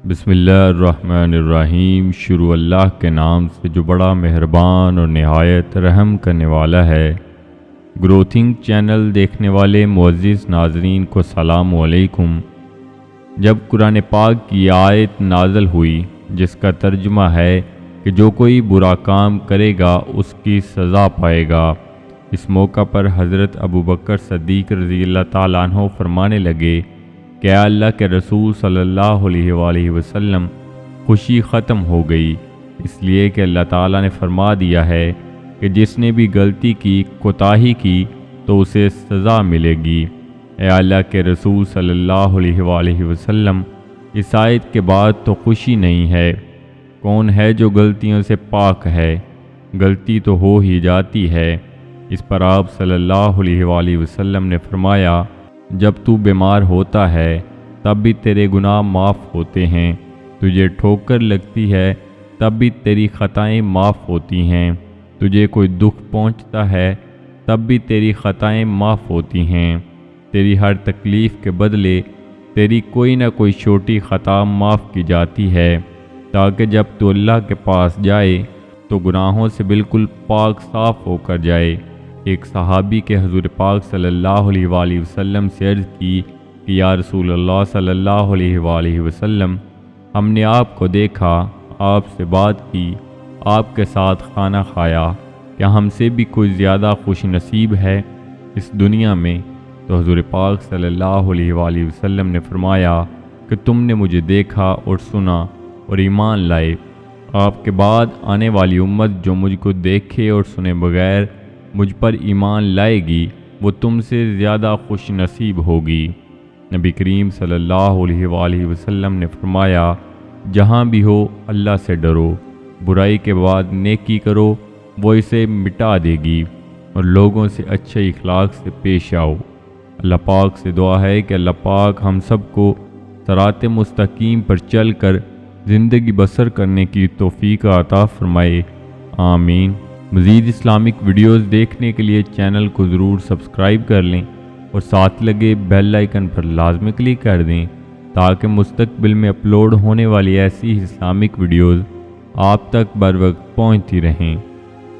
بسم اللہ الرحمن الرحیم۔ شروع اللہ کے نام سے جو بڑا مہربان اور نہایت رحم کرنے والا ہے۔ گروتھنگ چینل دیکھنے والے معزز ناظرین کو السلام علیکم۔ جب قرآن پاک کی آیت نازل ہوئی جس کا ترجمہ ہے کہ جو کوئی برا کام کرے گا اس کی سزا پائے گا، اس موقع پر حضرت ابوبکر صدیق رضی اللہ تعالیٰ عنہ فرمانے لگے کہ اے اللہ کے رسول صلی اللہ علیہ وآلہ وسلم، خوشی ختم ہو گئی، اس لیے کہ اللہ تعالیٰ نے فرما دیا ہے کہ جس نے بھی غلطی کی، کوتاہی کی تو اسے سزا ملے گی۔ اے اللہ کے رسول صلی اللہ علیہ وآلہ وسلم، اس آیت کے بعد تو خوشی نہیں ہے۔ کون ہے جو غلطیوں سے پاک ہے؟ غلطی تو ہو ہی جاتی ہے۔ اس پر آپ صلی اللہ علیہ وآلہ وسلم نے فرمایا، جب تو بیمار ہوتا ہے تب بھی تیرے گناہ معاف ہوتے ہیں، تجھے ٹھوکر لگتی ہے تب بھی تیری خطائیں معاف ہوتی ہیں، تجھے کوئی دکھ پہنچتا ہے تب بھی تیری خطائیں معاف ہوتی ہیں، تیری ہر تکلیف کے بدلے تیری کوئی نہ کوئی چھوٹی خطا معاف کی جاتی ہے، تاکہ جب تو اللہ کے پاس جائے تو گناہوں سے بالکل پاک صاف ہو کر جائے۔ ایک صحابی کے حضور پاک صلی اللہ علیہ وآلہ وسلم سے عرض کی کہ یا رسول اللہ صلی اللہ علیہ وآلہ وسلم، ہم نے آپ کو دیکھا، آپ سے بات کی، آپ کے ساتھ کھانا کھایا، کیا ہم سے بھی کوئی زیادہ خوش نصیب ہے اس دنیا میں؟ تو حضور پاک صلی اللہ علیہ وآلہ وسلم نے فرمایا کہ تم نے مجھے دیکھا اور سنا اور ایمان لائے۔ آپ کے بعد آنے والی امت جو مجھ کو دیکھے اور سنے بغیر مجھ پر ایمان لائے گی، وہ تم سے زیادہ خوش نصیب ہوگی۔ نبی کریم صلی اللہ علیہ وآلہ وسلم نے فرمایا، جہاں بھی ہو اللہ سے ڈرو، برائی کے بعد نیکی کرو، وہ اسے مٹا دے گی، اور لوگوں سے اچھے اخلاق سے پیش آؤ۔ اللہ پاک سے دعا ہے کہ اللہ پاک ہم سب کو صراط مستقیم پر چل کر زندگی بسر کرنے کی توفیق عطا فرمائے، آمین۔ مزید اسلامک ویڈیوز دیکھنے کے لیے چینل کو ضرور سبسکرائب کر لیں اور ساتھ لگے بیل آئیکن پر لازمی کلک کر دیں تاکہ مستقبل میں اپلوڈ ہونے والی ایسی اسلامک ویڈیوز آپ تک بر وقت پہنچتی رہیں۔